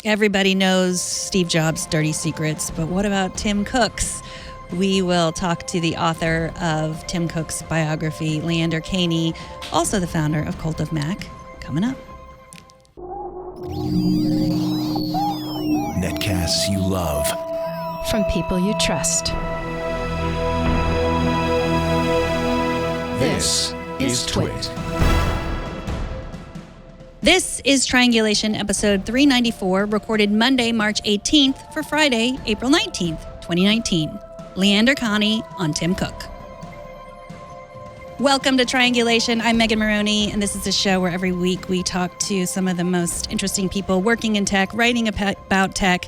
Everybody knows Steve Jobs' dirty secrets, but what about Tim Cook's? We will talk to the author of Tim Cook's biography, Leander Kahney, also the founder of Cult of Mac, coming up. Netcasts you love. From people you trust. This is Twit. This is Triangulation, episode 394, recorded Monday, March 18th for Friday, April 19th, 2019. Leander Kahney on Tim Cook. Welcome to Triangulation. I'm Megan Morrone, and this is a show where every week we talk to some of the most interesting people working in tech, writing about tech,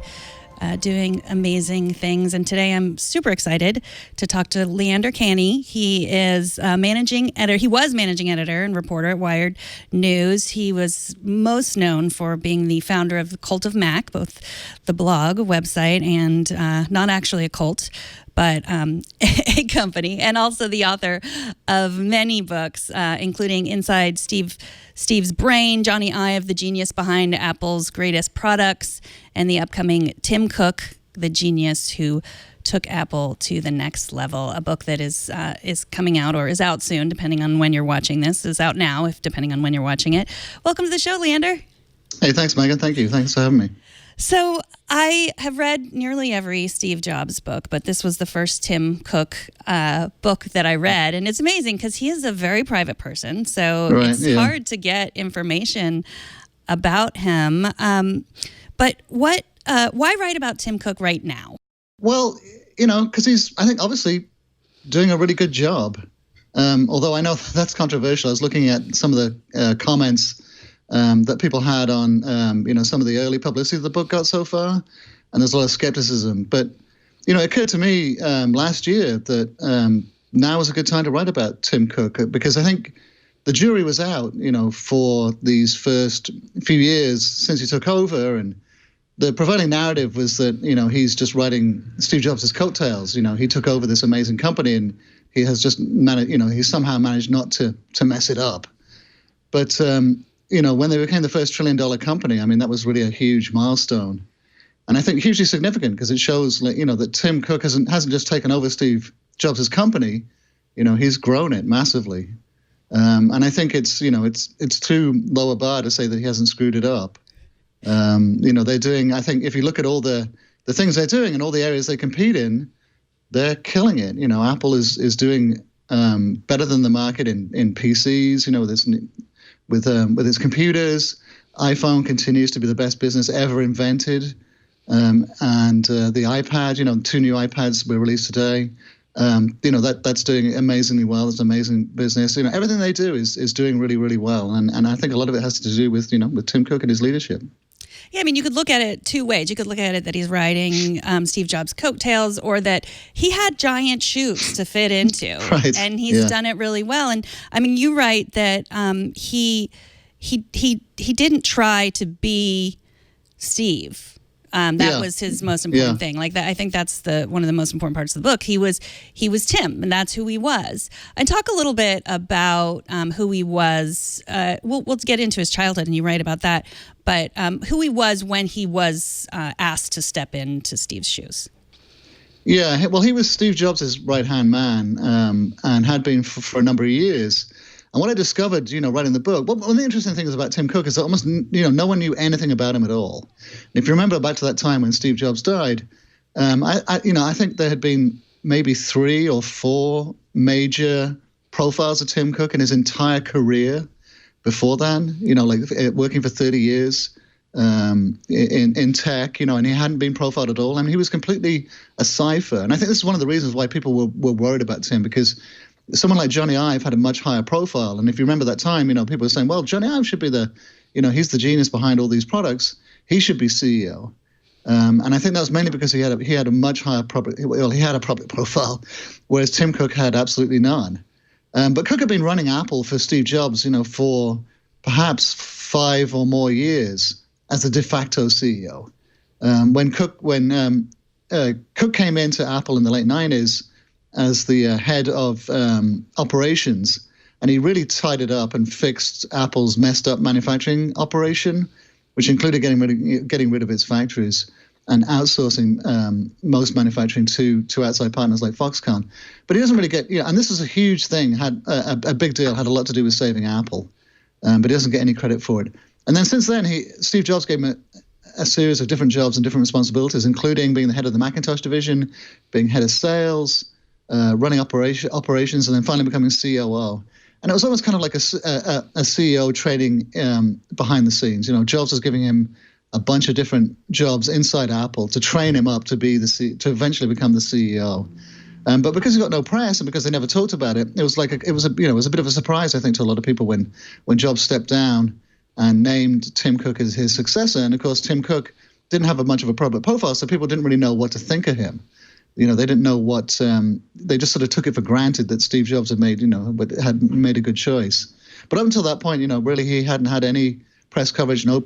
doing amazing things. And today I'm super excited to talk to Leander Kahney. He is managing editor. He was managing editor and reporter at Wired News. He was most known for being the founder of the Cult of Mac, both the blog, website, and not actually a cult, but a company, and also the author of many books, including Inside Steve's Brain, Jony of the genius behind Apple's greatest products, and the upcoming Tim Cook, the genius who took Apple to the next level, a book that is coming out or is out soon, depending on when you're watching this. Is out now, depending on when you're watching it. Welcome to the show, Leander. Hey, thanks, Megan. Thank you. Thanks for having me. So I have read nearly every Steve Jobs book, but this was the first Tim Cook book that I read. And it's amazing because he is a very private person. So it's hard to get information about him. But why write about Tim Cook right now? Well, because he's, I think, obviously doing a really good job. Although I know that's controversial. I was looking at some of the comments that people had on, some of the early publicity the book got so far, and there's a lot of skepticism. But, it occurred to me last year that now is a good time to write about Tim Cook, because I think the jury was out, for these first few years since he took over, and the prevailing narrative was that, he's just riding Steve Jobs' coattails. He took over this amazing company, and he has just managed, he's somehow managed not to mess it up. But when they became the first $1 trillion company, I mean, that was really a huge milestone. And I think hugely significant because it shows, that Tim Cook hasn't just taken over Steve Jobs' company, he's grown it massively. And I think it's too low a bar to say that he hasn't screwed it up. They're doing, I think if you look at all the things they're doing and all the areas they compete in, they're killing it. Apple is doing better than the market in PCs, with its computers. iPhone continues to be the best business ever invented. And the iPad, 2 new iPads were released today. That's doing amazingly well. It's an amazing business. Everything they do is doing really, really well. And I think a lot of it has to do with, with Tim Cook and his leadership. Yeah, I mean, you could look at it two ways. You could look at it that he's riding Steve Jobs' coattails, or that he had giant shoes to fit into, right. And he's done it really well. And I mean, you write that he didn't try to be Steve. That was his most important thing. Like that, I think that's one of the most important parts of the book. He was Tim, and that's who he was. And talk a little bit about who he was. We'll get into his childhood, and you write about that. But who he was when he was asked to step into Steve's shoes. Yeah, well, he was Steve Jobs' right-hand man, and had been for a number of years. And what I discovered, writing the book, one of the interesting things about Tim Cook is that almost, no one knew anything about him at all. And if you remember back to that time when Steve Jobs died, I think there had been maybe 3 or 4 major profiles of Tim Cook in his entire career before then, working for 30 years in tech, and he hadn't been profiled at all. I mean, he was completely a cipher. And I think this is one of the reasons why people were worried about Tim, because someone like Jony had a much higher profile. And if you remember that time, people were saying, well, Jony should be he's the genius behind all these products. He should be CEO. And I think that was mainly because he had a much higher he had a public profile, whereas Tim Cook had absolutely none. But Cook had been running Apple for Steve Jobs, for perhaps 5 or more years as the de facto CEO. When Cook came into Apple in the late 90s, as the head of operations, and he really tied it up and fixed Apple's messed up manufacturing operation. which included getting rid of its factories and outsourcing most manufacturing to outside partners like Foxconn. But he doesn't really get, and this is a huge thing, had a big deal, had a lot to do with saving Apple, but he doesn't get any credit for it. And then since then, Steve Jobs gave him a series of different jobs and different responsibilities, including being the head of the Macintosh division, being head of sales, running operations, and then finally becoming COO. And it was almost kind of like a CEO training behind the scenes. Jobs was giving him a bunch of different jobs inside Apple to train him up to be to eventually become the CEO. But because he got no press and because they never talked about it, it was a bit of a surprise, I think, to a lot of people when Jobs stepped down and named Tim Cook as his successor. And of course, Tim Cook didn't have much of a public profile, so people didn't really know what to think of him. They didn't know what. They just sort of took it for granted that Steve Jobs had made a good choice. But up until that point, really he hadn't had any press coverage, no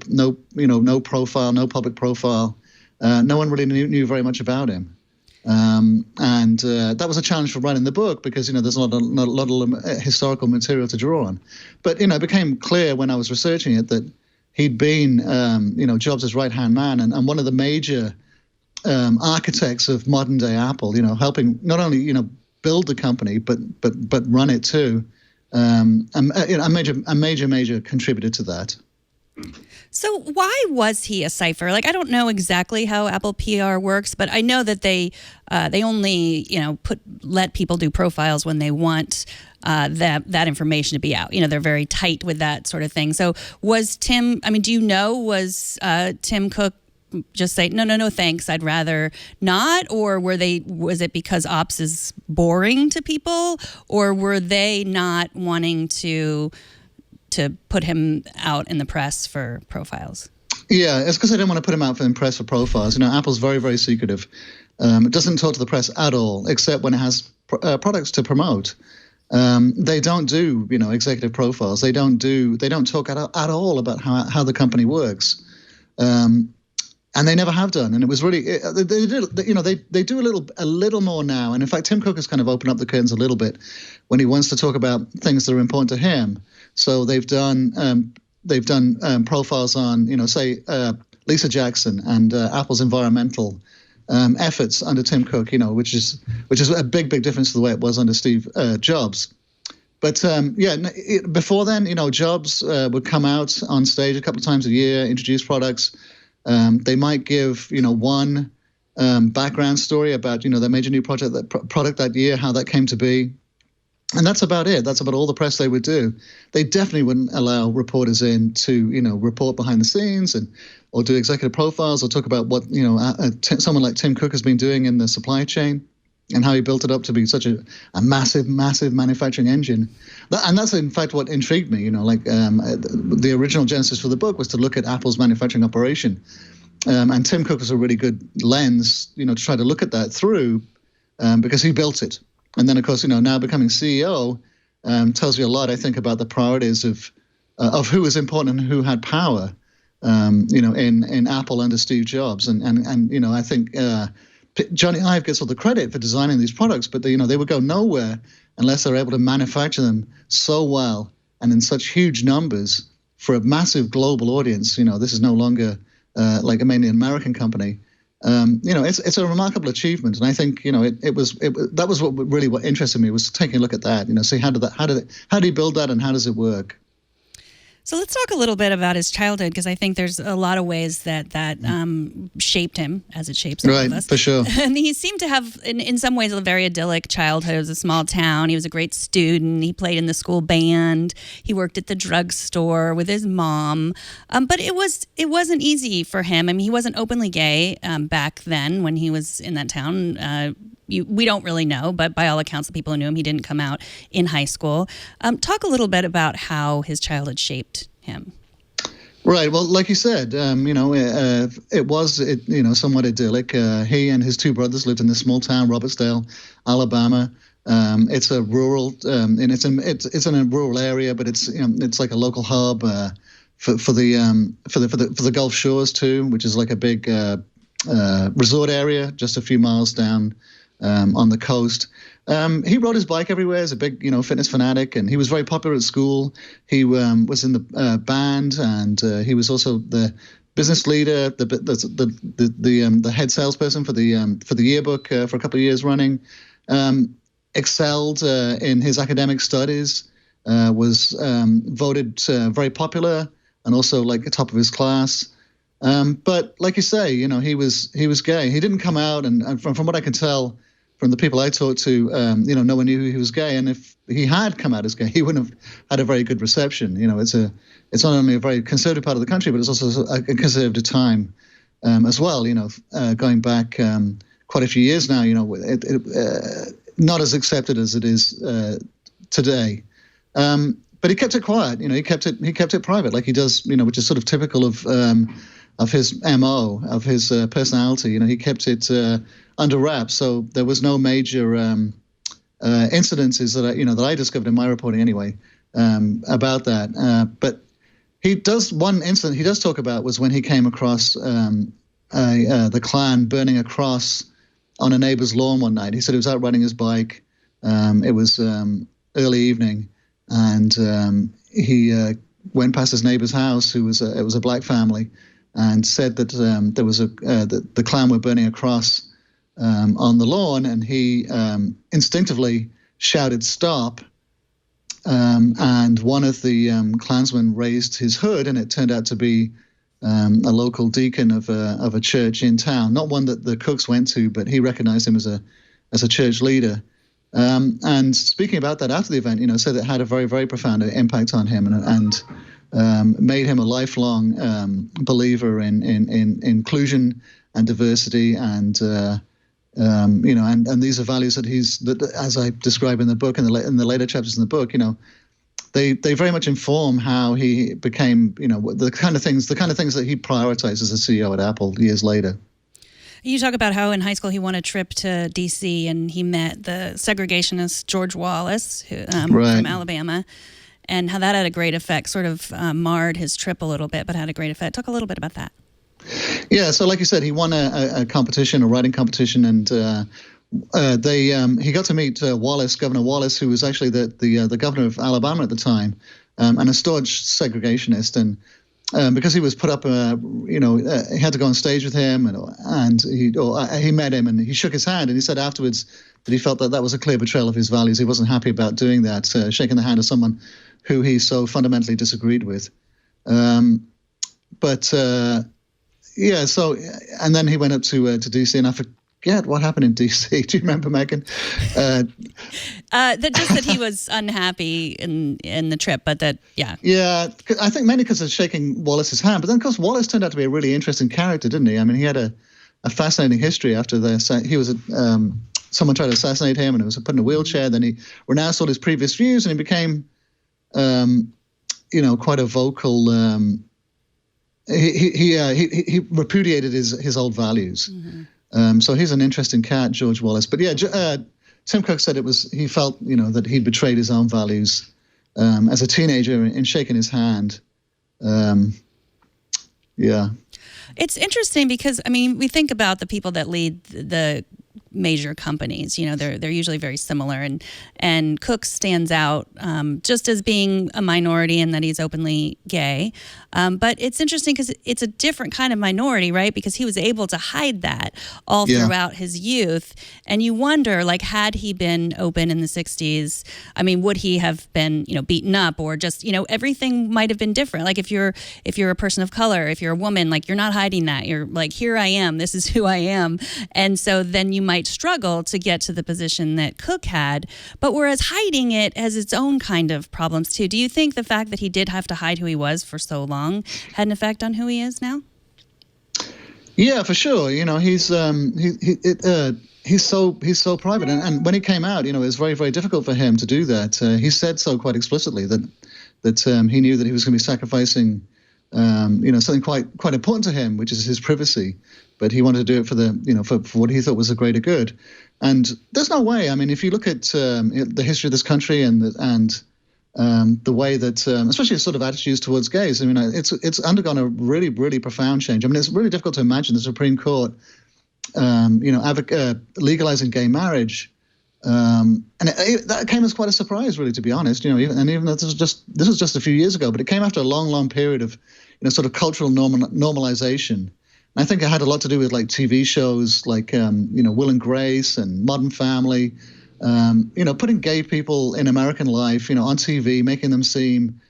profile, no public profile. No one really knew very much about him. And that was a challenge for writing the book because, there's not a lot of historical material to draw on. But, it became clear when I was researching it that he'd been, Jobs' right-hand man and one of the major architects of modern-day Apple, helping not only, build the company, but run it too. A major contributor to that. So why was he a cipher? I don't know exactly how Apple PR works, but I know that they only let people do profiles when they want that information to be out. They're very tight with that sort of thing. So was Tim Cook just say no thanks, I'd rather not, or was it because ops is boring to people, or were they not wanting to put him out in the press for profiles? Yeah, it's because I didn't want to put him out in press for profiles. Apple's very, very secretive. It doesn't talk to the press at all, except when it has products to promote. They don't do, executive profiles. They don't talk at all about how the company works. And they never have done. And it was really, they do a little more now. And in fact, Tim Cook has kind of opened up the curtains a little bit when he wants to talk about things that are important to him. So they've done profiles on, say Lisa Jackson and Apple's environmental efforts under Tim Cook, which is a big difference to the way it was under Steve Jobs. But before then, Jobs would come out on stage a couple of times a year, introduce products. They might give, one background story about, their major new product that year, how that came to be. And that's about it. That's about all the press they would do. They definitely wouldn't allow reporters in to, report behind the scenes or do executive profiles or talk about what, someone like Tim Cook has been doing in the supply chain and how he built it up to be such a massive manufacturing engine. And that's, in fact, what intrigued me. The original genesis for the book was to look at Apple's manufacturing operation. And Tim Cook was a really good lens, to try to look at that through because he built it. And then, of course, now becoming CEO tells you a lot, I think, about the priorities of who was important and who had power, in Apple under Steve Jobs. And I think Jony Ive gets all the credit for designing these products, but they would go nowhere unless they're able to manufacture them so well and in such huge numbers for a massive global audience. This is no longer like a mainly American company. It's a remarkable achievement, and I think that was what interested me, was taking a look at that. See how did he build that, and how does it work? So let's talk a little bit about his childhood, because I think there's a lot of ways that shaped him, as it shapes all of us. For sure. And he seemed to have, in some ways, a very idyllic childhood. It was a small town. He was a great student. He played in the school band. He worked at the drugstore with his mom. But it wasn't easy for him. I mean, he wasn't openly gay back then when he was in that town. We don't really know, but by all accounts, the people who knew him, he didn't come out in high school. Talk a little bit about how his childhood shaped him. Right. Well, like you said, it was somewhat idyllic. He and his two brothers lived in this small town, Robertsdale, Alabama. It's a rural, and it's in a rural area, but it's like a local hub for the Gulf Shores too, which is like a big resort area just a few miles down on the coast. He rode his bike everywhere as a big, fitness fanatic, and he was very popular at school. He was in the band, and he was also the business leader, the head salesperson for the yearbook for a couple of years running. Excelled in his academic studies. Was voted very popular, and also like the top of his class. But like you say, he was gay. He didn't come out, and from what I can tell from the people I talked to, no one knew he was gay. And if he had come out as gay, he wouldn't have had a very good reception. It's not only a very conservative part of the country, but it's also a conservative time as well. Going back quite a few years now, not as accepted as it is today. But he kept it quiet. He kept it private, like he does. Which is sort of typical of his MO, of his personality. He kept it under wraps. So there was no major incidences that I discovered in my reporting anyway about that. But one incident he does talk about was when he came across the Klan burning a cross on a neighbor's lawn one night. He said he was out riding his bike. It was early evening, and he went past his neighbor's house, it was a black family, and said that there was that the Klan were burning a cross on the lawn, and he instinctively shouted "stop!" And one of the Klansmen raised his hood, and it turned out to be a local deacon of a church in town, not one that the Cooks went to, but he recognized him as a church leader. And speaking about that after the event, said it had a very, very profound impact on him, and made him a lifelong believer in inclusion and diversity, and and these are values that as I describe in the book, in the later chapters in the book, they very much inform how he became, the kind of things that he prioritized as a CEO at Apple years later. You talk about how in high school he won a trip to D.C. and he met the segregationist George Wallace from Alabama, and how that had a great effect, sort of marred his trip a little bit, but had a great effect. Talk a little bit about that. Yeah, so like you said, he won a competition, a writing competition, and he got to meet Wallace, Governor Wallace, who was actually the governor of Alabama at the time, and a staunch segregationist. And because he was put up, he had to go on stage with him, and he met him, and he shook his hand, and he said afterwards that he felt that was a clear betrayal of his values. He wasn't happy about doing that, shaking the hand of someone who he so fundamentally disagreed with. Yeah, so, and then he went up to D.C., and I forget what happened in D.C. Do you remember, Megan? That he was unhappy in the trip, but that, yeah. Yeah, I think mainly because of shaking Wallace's hand. But then, of course, Wallace turned out to be a really interesting character, didn't he? I mean, he had a fascinating history after he was someone tried to assassinate him, and he was put in a wheelchair. Then he renounced all his previous views, and he became, quite a vocal. He repudiated his old values. Mm-hmm. So he's an interesting cat, George Wallace. But yeah, Tim Cook said he felt that he'd betrayed his own values as a teenager in shaking his hand. Yeah. It's interesting because, I mean, we think about the people that lead the major companies. They're usually very similar, and Cook stands out just as being a minority in that he's openly gay. But it's interesting because it's a different kind of minority, right? Because he was able to hide that all throughout his youth. And you wonder, like, had he been open in the 60s, I mean, would he have been, beaten up, or just, everything might have been different. Like if you're a person of color, if you're a woman, like, you're not hiding that. You're like, here I am, this is who I am. And so then you might struggle to get to the position that Cook had. But whereas hiding it has its own kind of problems too. Do you think the fact that he did have to hide who he was for so long had an effect on who he is now? Yeah, for sure. He's so private, and when he came out, it was very, very difficult for him to do that. He said so quite explicitly that he knew that he was going to be sacrificing something quite important to him, which is his privacy. But he wanted to do it for for what he thought was a greater good. And there's no way. I mean, if you look at the history of this country and the way that, especially sort of attitudes towards gays, I mean, it's undergone a really, really profound change. I mean, it's really difficult to imagine the Supreme Court legalizing gay marriage. And that came as quite a surprise, really, to be honest. Even though this was just a few years ago, but it came after a long, long period of, sort of cultural normalization. And I think it had a lot to do with like TV shows like, Will and Grace and Modern Family. Putting gay people in American life, on TV, making them seem,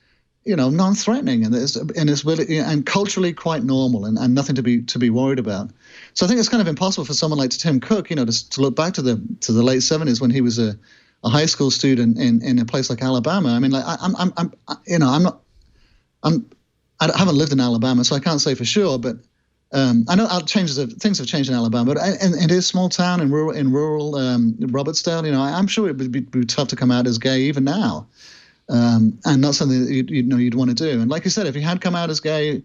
non-threatening, and it's really and culturally quite normal and nothing to be worried about. So I think it's kind of impossible for someone like Tim Cook, to look back to the late 70s when he was a high school student in a place like Alabama. I mean, like I haven't lived in Alabama, so I can't say for sure, but I know things have changed in Alabama, but it is a small town in rural Robertsdale. I'm sure it would be tough to come out as gay even now. And not something that you'd want to do. And like you said, if he had come out as gay,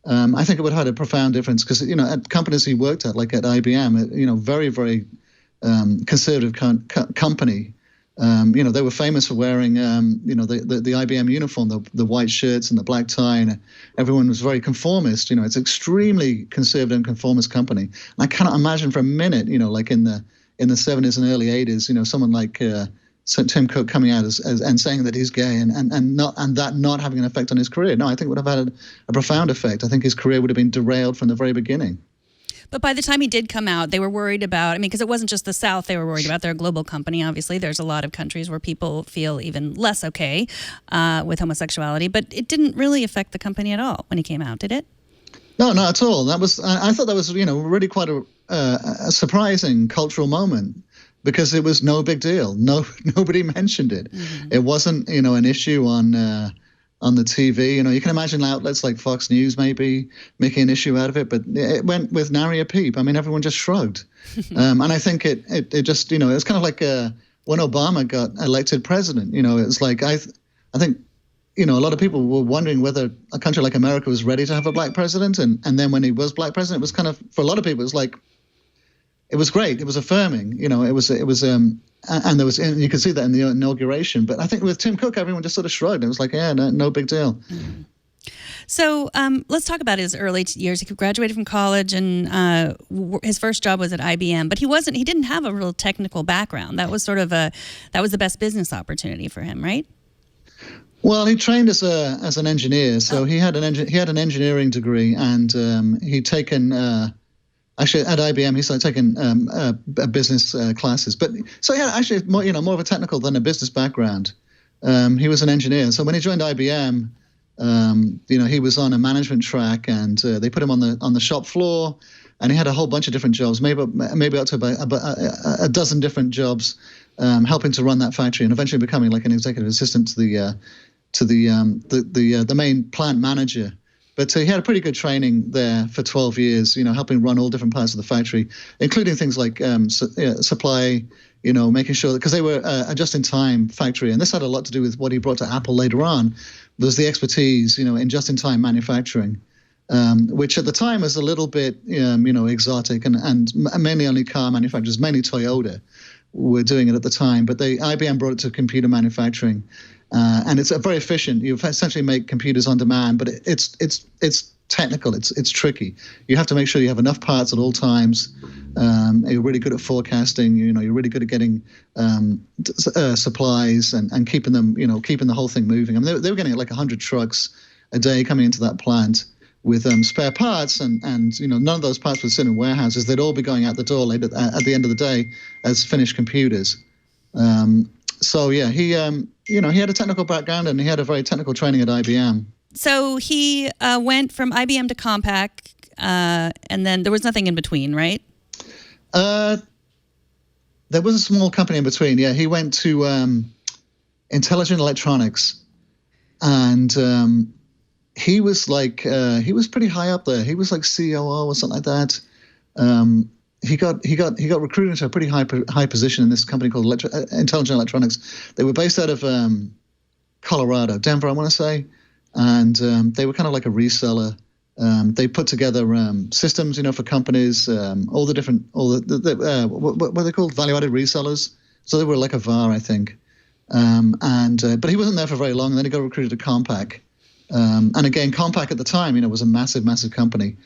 I think it would have had a profound difference because at companies he worked at, like at IBM, very, very conservative company. They were famous for wearing the IBM uniform, the white shirts and the black tie, and everyone was very conformist. It's extremely conservative and conformist company. And I cannot imagine for a minute, like in the 70s and early 80s, someone like Tim Cook coming out and saying that he's gay and that not having an effect on his career. No, I think it would have had a profound effect. I think his career would have been derailed from the very beginning. But by the time he did come out, they were worried about, because it wasn't just the South they were worried about. They're a global company, obviously. There's a lot of countries where people feel even less okay with homosexuality. But it didn't really affect the company at all when he came out, did it? No, not at all. I thought that was, really quite a surprising cultural moment. Because it was no big deal. Nobody mentioned it. Mm-hmm. It wasn't, an issue on the TV. You can imagine outlets like Fox News maybe making an issue out of it, but it went with nary a peep. I mean, everyone just shrugged. And I think it just, it's kind of like when Obama got elected president. It was like I think, a lot of people were wondering whether a country like America was ready to have a black president, and then when he was black president, it was kind of, for a lot of people, it was like. It was great. It was affirming, and there was, and you could see that in the inauguration. But I think with Tim Cook, everyone just sort of shrugged. It was like, yeah, no big deal. Mm-hmm. So let's talk about his early years. He graduated from college, and his first job was at IBM. But he didn't have a real technical background. That was that was the best business opportunity for him, right? Well, he trained as an engineer, so he had an engineering degree, and he'd taken. Actually, at IBM, he started taking business classes. But so he had actually more of a technical than a business background. He was an engineer. So when he joined IBM, he was on a management track, and they put him on the shop floor, and he had a whole bunch of different jobs, maybe up to about a dozen different jobs, helping to run that factory, and eventually becoming like an executive assistant to the main plant manager. But he had a pretty good training there for 12 years, helping run all different parts of the factory, including things like supply, making sure that, because they were a just-in-time factory. And this had a lot to do with what he brought to Apple later on, was the expertise, in just-in-time manufacturing, which at the time was a little bit, exotic and mainly only car manufacturers, mainly Toyota, were doing it at the time. But IBM brought it to computer manufacturing. And it's very efficient. You essentially make computers on demand, but it's technical. It's tricky. You have to make sure you have enough parts at all times. You're really good at forecasting. You're really good at getting supplies and keeping them. Keeping the whole thing moving. I mean, they were getting like 100 trucks a day coming into that plant with spare parts, and none of those parts would sit in warehouses. They'd all be going out the door later at the end of the day as finished computers. So yeah, he had a technical background, and he had a very technical training at IBM. So he went from IBM to Compaq, and then there was nothing in between, right? There was a small company in between. Yeah, he went to Intelligent Electronics, and he was pretty high up there. He was like COO or something like that. He got recruited into a pretty high position in this company called Intelligent Electronics. They were based out of Colorado, Denver, I want to say, and they were kind of like a reseller. They put together systems, for companies, what are they called? Value-added resellers. So they were like a VAR, I think. But he wasn't there for very long, and then he got recruited to Compaq. And again, Compaq at the time, was a massive, massive company,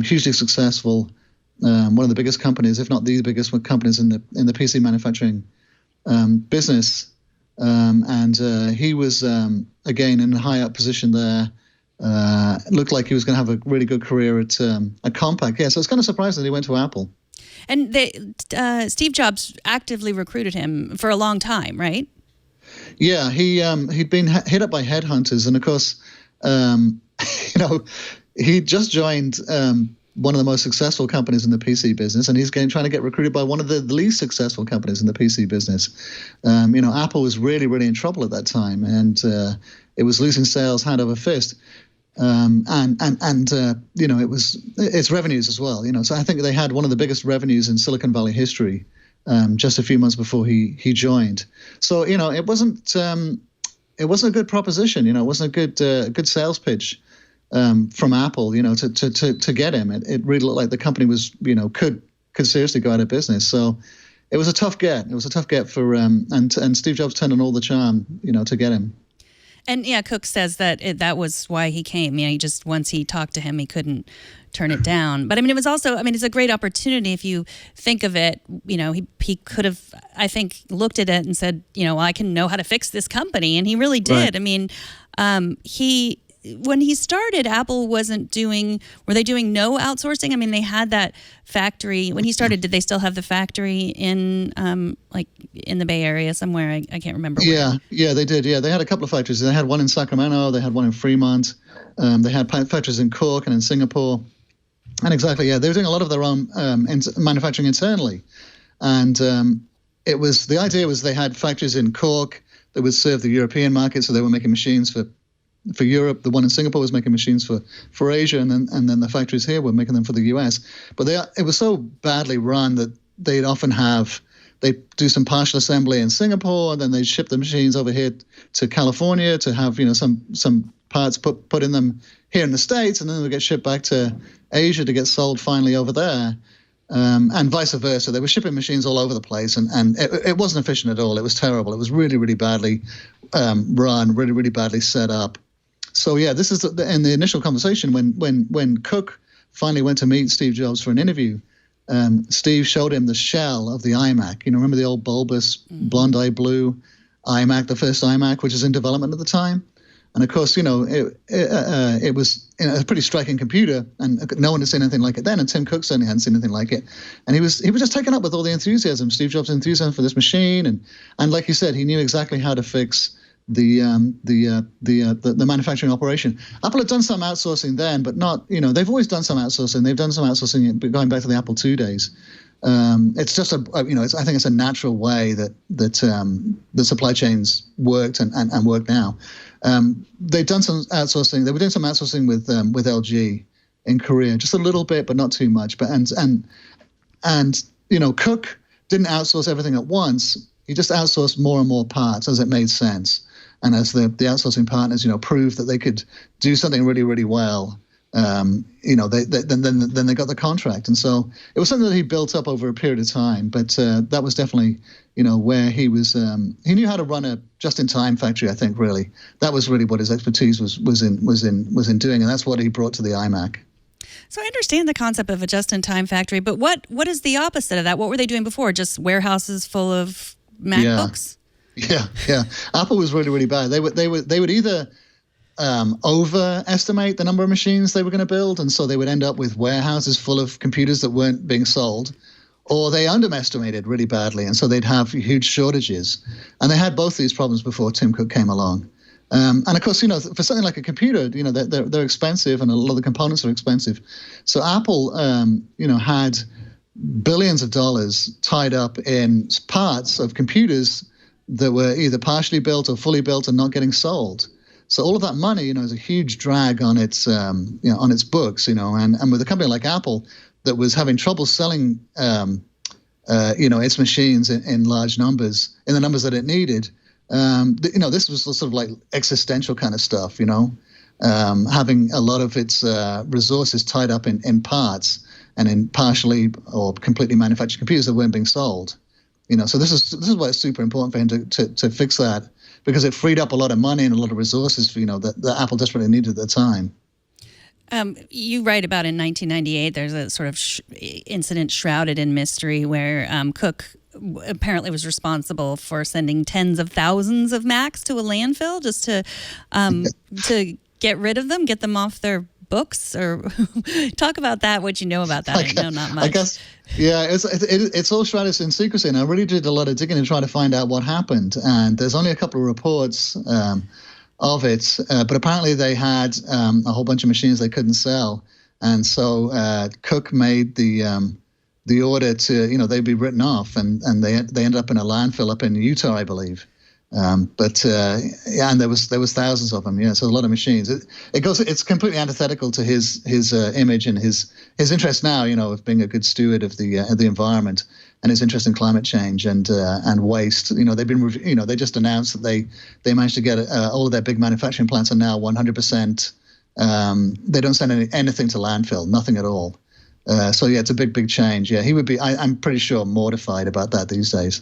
hugely successful. one of the biggest companies, if not the biggest companies in the PC manufacturing business. And he was, again, in a high up position there. Looked like he was going to have a really good career at Compaq. Yeah, so it's kind of surprising that he went to Apple. And Steve Jobs actively recruited him for a long time, right? Yeah, he'd been hit up by headhunters, and of course, he just joined one of the most successful companies in the PC business, and he's trying to get recruited by one of the least successful companies in the PC business. Apple was really, really in trouble at that time, and it was losing sales hand over fist. It was its revenues as well. So I think they had one of the biggest revenues in Silicon Valley history just a few months before he joined. So it wasn't a good proposition. It wasn't a good sales pitch from Apple. To get him. It really looked like the company was could seriously go out of business. So it was a tough get. It was a tough get for and Steve Jobs turned on all the charm to get him. And yeah, Cook says that that was why he came. He just, once he talked to him, he couldn't turn it down. But it was also, it's a great opportunity if you think of it. He could have, I think, looked at it and said, I can know how to fix this company. And he really did. Right. When he started, Apple were they doing no outsourcing? They had that factory. When he started, did they still have the factory in in the Bay Area somewhere? I can't remember where. Yeah, they did. Yeah, they had a couple of factories. They had one in Sacramento. They had one in Fremont. They had factories in Cork and in Singapore. And exactly, they were doing a lot of their own manufacturing internally. And the idea was they had factories in Cork that would serve the European market, so they were making machines for Europe. The one in Singapore was making machines for Asia, and then the factories here were making them for the US. But it was so badly run that they'd often they do some partial assembly in Singapore, and then they'd ship the machines over here to California to have some parts put in them here in the States, and then they get shipped back to Asia to get sold finally over there. And vice versa. They were shipping machines all over the place, and it wasn't efficient at all. It was terrible. It was really, really badly run, really, really badly set up. So this is in the initial conversation when Cook finally went to meet Steve Jobs for an interview. Steve showed him the shell of the iMac. Remember the old bulbous blonde eye blue iMac, the first iMac, which was in development at the time. And of course, it was a pretty striking computer, and no one had seen anything like it then. And Tim Cook certainly hadn't seen anything like it. And he was just taken up with all the enthusiasm, Steve Jobs' enthusiasm for this machine, and like you said, he knew exactly how to fix the manufacturing operation. Apple had done some outsourcing then, but not. They've always done some outsourcing. They've done some outsourcing going back to the Apple II days. It's just I think it's a natural way that the supply chains worked and work now. They've done some outsourcing. They were doing some outsourcing with LG in Korea, just a little bit, but not too much. But Cook didn't outsource everything at once. He just outsourced more and more parts as it made sense, and as the outsourcing partners proved that they could do something really, really well. Then they got the contract, and so it was something that he built up over a period of time. But that was definitely where he was. He knew how to run a just-in-time factory. I think really that was really what his expertise was in doing, and that's what he brought to the iMac. So I understand the concept of a just-in-time factory, but what is the opposite of that? What were they doing before? Just warehouses full of MacBooks? Yeah. Apple was really, really bad. They would either overestimate the number of machines they were going to build, and so they would end up with warehouses full of computers that weren't being sold, or they underestimated really badly, and so they'd have huge shortages. And they had both these problems before Tim Cook came along. And of course, for something like a computer, they're expensive, and a lot of the components are expensive. So Apple, had billions of dollars tied up in parts of computers that were either partially built or fully built and not getting sold. So all of that money, is a huge drag on its, on its books, and with a company like Apple that was having trouble selling, its machines in large numbers, in the numbers that it needed. This was sort of like existential kind of stuff, having a lot of its resources tied up in parts and in partially or completely manufactured computers that weren't being sold. So this is why it's super important for him to fix that, because it freed up a lot of money and a lot of resources for that Apple desperately needed at the time. You write about in 1998, there's a sort of incident shrouded in mystery where Cook apparently was responsible for sending tens of thousands of Macs to a landfill just to get rid of them, get them off their books, or talk about that, what you know about that. I know not much. I guess, yeah, it's all shrouded in secrecy, and I really did a lot of digging and trying to find out what happened, and there's only a couple of reports of it, but apparently they had a whole bunch of machines they couldn't sell, and so Cook made the order to, they'd be written off, and they ended up in a landfill up in Utah, I believe. And there was thousands of them. Yeah, so a lot of machines. It's completely antithetical to his image and his interest now, of being a good steward of the environment, and his interest in climate change and waste. They've been, they just announced that they managed to get all of their big manufacturing plants are now 100%. They don't send anything to landfill, nothing at all. So yeah, it's a big change. Yeah, he would be. I'm pretty sure mortified about that these days.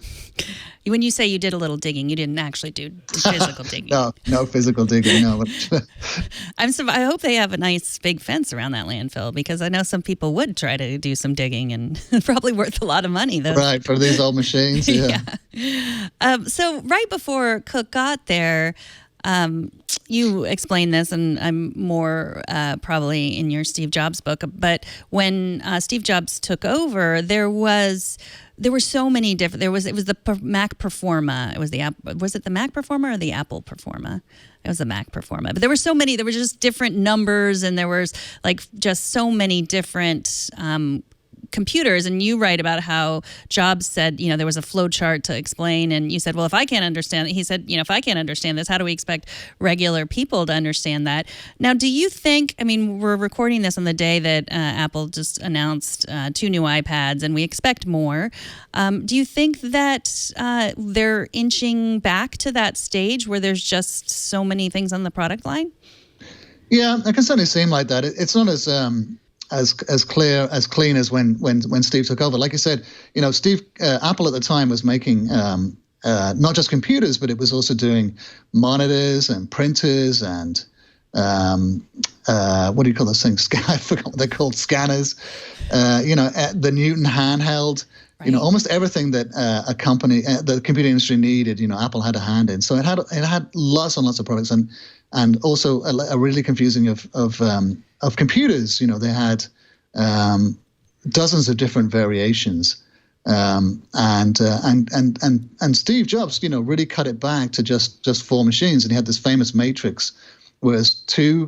When you say you did a little digging, you didn't actually do physical digging. No physical digging. No. I hope they have a nice big fence around that landfill, because I know some people would try to do some digging, and probably worth a lot of money. Right, for these old machines. Yeah. So right before Cook got there, you explained this, and I'm more probably in your Steve Jobs book. But when Steve Jobs took over, there were so many different. It was the Mac Performa. Was it the Mac Performa or the Apple Performa? It was the Mac Performa. But there were so many. There were just different numbers, and there was just so many different computers. And you write about how Jobs said, there was a flow chart to explain, and you said, well, if I can't understand it, he said, if I can't understand this, how do we expect regular people to understand that? Now, do you think, we're recording this on the day that Apple just announced 2 new iPads, and we expect more. Do you think that they're inching back to that stage where there's just so many things on the product line? Yeah, it can certainly seem like that. It's not as clean as when Steve took over. Like you said, Apple at the time was making not just computers, but it was also doing monitors and printers and what do you call those things? I forgot what they're called, scanners. The Newton handheld. Right. Almost everything that a company, the computer industry needed, Apple had a hand in. So it had lots and lots of products, and also a really confusing of computers. They had dozens of different variations, and Steve Jobs, really cut it back to just 4 machines, and he had this famous matrix, whereas 2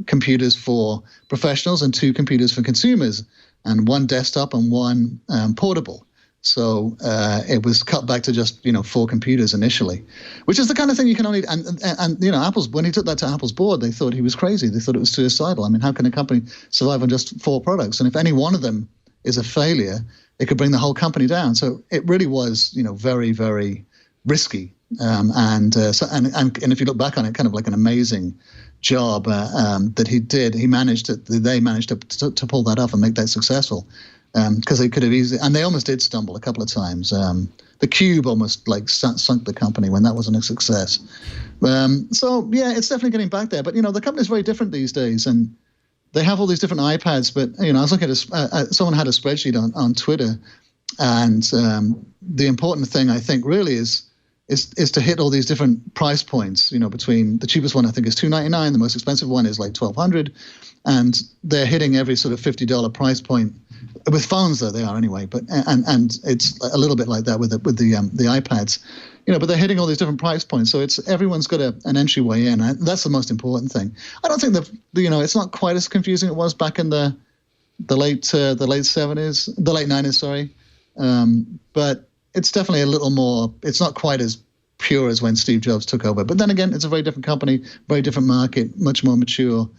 computers for professionals and 2 computers for consumers, and 1 desktop and 1 portable. So it was cut back to just 4 computers initially, which is the kind of thing you can only and Apple's, when he took that to Apple's board, they thought he was crazy. They thought it was suicidal. How can a company survive on just 4 products? And if any one of them is a failure, it could bring the whole company down. So it really was very, very risky. And if you look back on it, kind of like an amazing job that he did. They managed to pull that off and make that successful. Because they could have easily, and they almost did stumble a couple of times. The Cube almost sunk the company when that wasn't a success. So yeah, it's definitely getting back there. But the company's very different these days, and they have all these different iPads. But I was looking at someone had a spreadsheet on Twitter, and the important thing I think really is to hit all these different price points. Between the cheapest one I think is $299, the most expensive one is like $1,200, and they're hitting every sort of $50 price point. With phones, though, they are anyway. But and it's a little bit like that with the iPads, But they're hitting all these different price points, so everyone's got an entryway in. That's the most important thing. I don't think that it's not quite as confusing as it was back in the late 70s, the late 90s, sorry. But it's definitely a little more. It's not quite as pure as when Steve Jobs took over. But then again, it's a very different company, very different market, much more mature.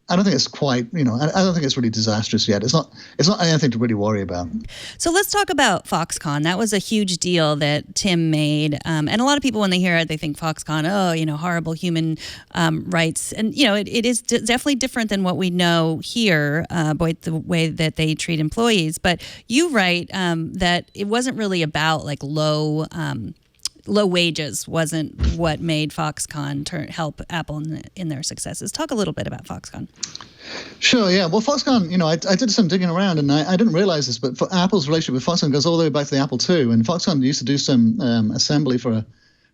I don't think it's quite, I don't think it's really disastrous yet. It's not anything to really worry about. So let's talk about Foxconn. That was a huge deal that Tim made. And a lot of people, when they hear it, they think Foxconn, horrible human rights. And, it is definitely different than what we know here, the way that they treat employees. But you write that it wasn't really about low low wages wasn't what made Foxconn help Apple in their successes. Talk a little bit about Foxconn. Sure, yeah. Well, Foxconn, I did some digging around, and I didn't realize this, but Apple's relationship with Foxconn goes all the way back to the Apple II, and Foxconn used to do some assembly for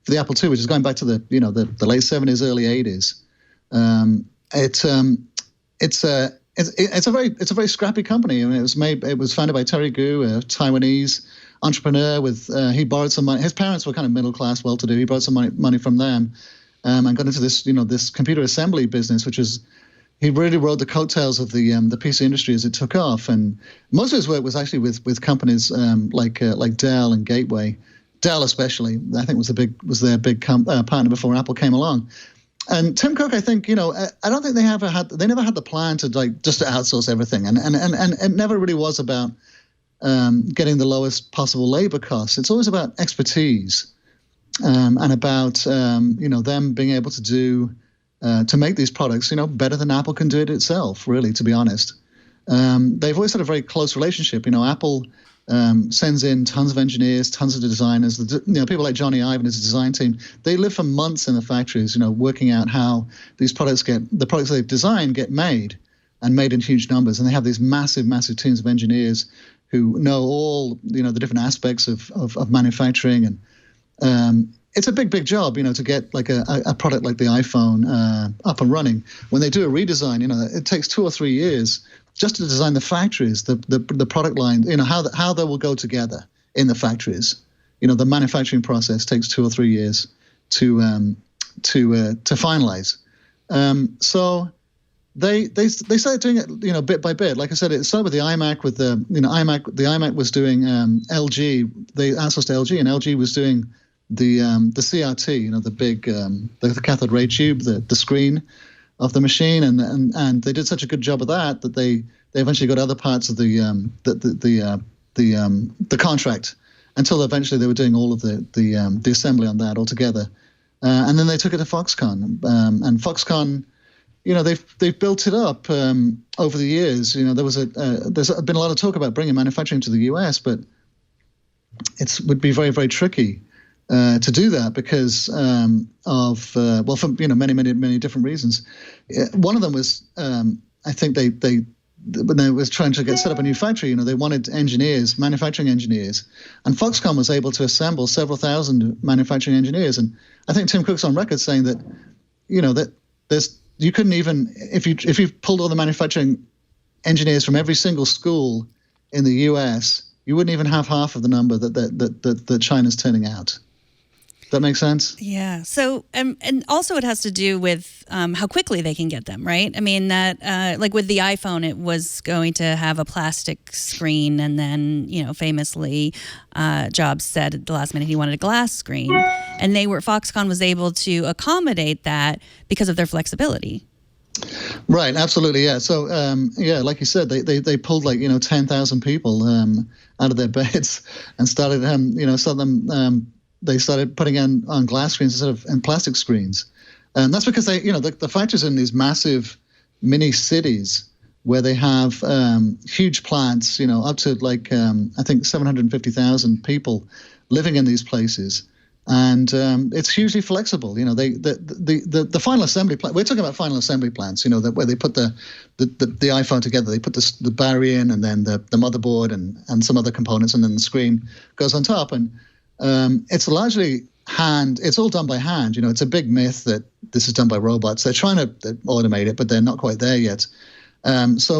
the Apple II, which is going back to the late 70s, early 80s. It's a very scrappy company. I mean, it was founded by Terry Gu, a Taiwanese entrepreneur. He borrowed some money. His parents were kind of middle class, well-to-do. He borrowed some money from them, and got into this computer assembly business, which is. He really rode the coattails of the PC industry as it took off, and most of his work was actually with companies like Dell and Gateway. Dell especially, I think, was their big partner before Apple came along. And Tim Cook, I think, I don't think they never had the plan to just to outsource everything, and it never really was about getting the lowest possible labor costs. It's always about expertise, and about them being able to do. To make these products, better than Apple can do it itself, really, to be honest. They've always had a very close relationship. Apple sends in tons of engineers, tons of designers. People like Jony Ive and his design team, they live for months in the factories, working out how the products they've designed get made, and made in huge numbers. And they have these massive, massive teams of engineers who know all, the different aspects of manufacturing. And it's a big job, to get like a product like the iPhone up and running. When they do a redesign, it takes 2 or 3 years just to design the factories, the product line, how they will go together in the factories. The manufacturing process takes 2 or 3 years to finalize. So they started doing it, bit by bit. Like I said, it started with the iMac. With the iMac was doing LG. They outsourced to LG, and LG was doing the CRT, the big the cathode ray tube, the screen of the machine, and they did such a good job of that they eventually got other parts of the contract, until eventually they were doing all of the assembly on that altogether, and then they took it to Foxconn, and Foxconn, they've built it up over the years. There's been a lot of talk about bringing manufacturing to the US, but would be very, very tricky. To do that because for many different reasons. One of them was I think when they was trying to get set up a new factory, they wanted manufacturing engineers, and Foxconn was able to assemble several thousand manufacturing engineers. And I think Tim Cook's on record saying that you couldn't even if you pulled all the manufacturing engineers from every single school in the US, you wouldn't even have half of the number that China's turning out. That makes sense? Yeah. So, and also it has to do with how quickly they can get them, right? I mean, that like with the iPhone, it was going to have a plastic screen, and then, famously, Jobs said at the last minute he wanted a glass screen, and Foxconn was able to accommodate that because of their flexibility. Right. Absolutely. Yeah. So, like you said, they pulled 10,000 people out of their beds and started they started putting on glass screens instead of in plastic screens. And that's because the factories in these massive mini cities where they have huge plants, up to I think 750,000 people living in these places. And it's hugely flexible. The final assembly plant, we're talking about final assembly plants, where they put the iPhone together, they put the battery in, and then the motherboard and some other components, and then the screen goes on top. And it's largely it's all done by hand. It's a big myth that this is done by robots. They're trying to automate it, but they're not quite there yet. Almost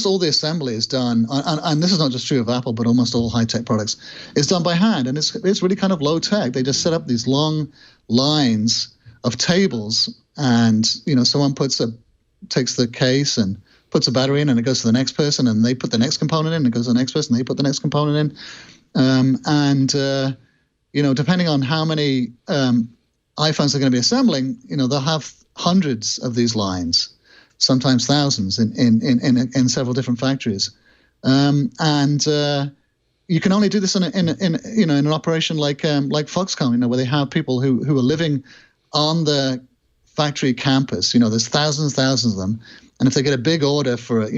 all the assembly is done, and this is not just true of Apple, but almost all high-tech products, is done by hand, and it's really kind of low-tech. They just set up these long lines of tables, and someone takes the case and puts a battery in, and it goes to the next person, and they put the next component in, and it goes to the next person, and they put the next component in. Depending on how many iPhones they're going to be assembling, they'll have hundreds of these lines, sometimes thousands in several different factories. You can only do this in an operation like Foxconn, where they have people who are living on the factory campus. There's thousands of them, and if they get a big order for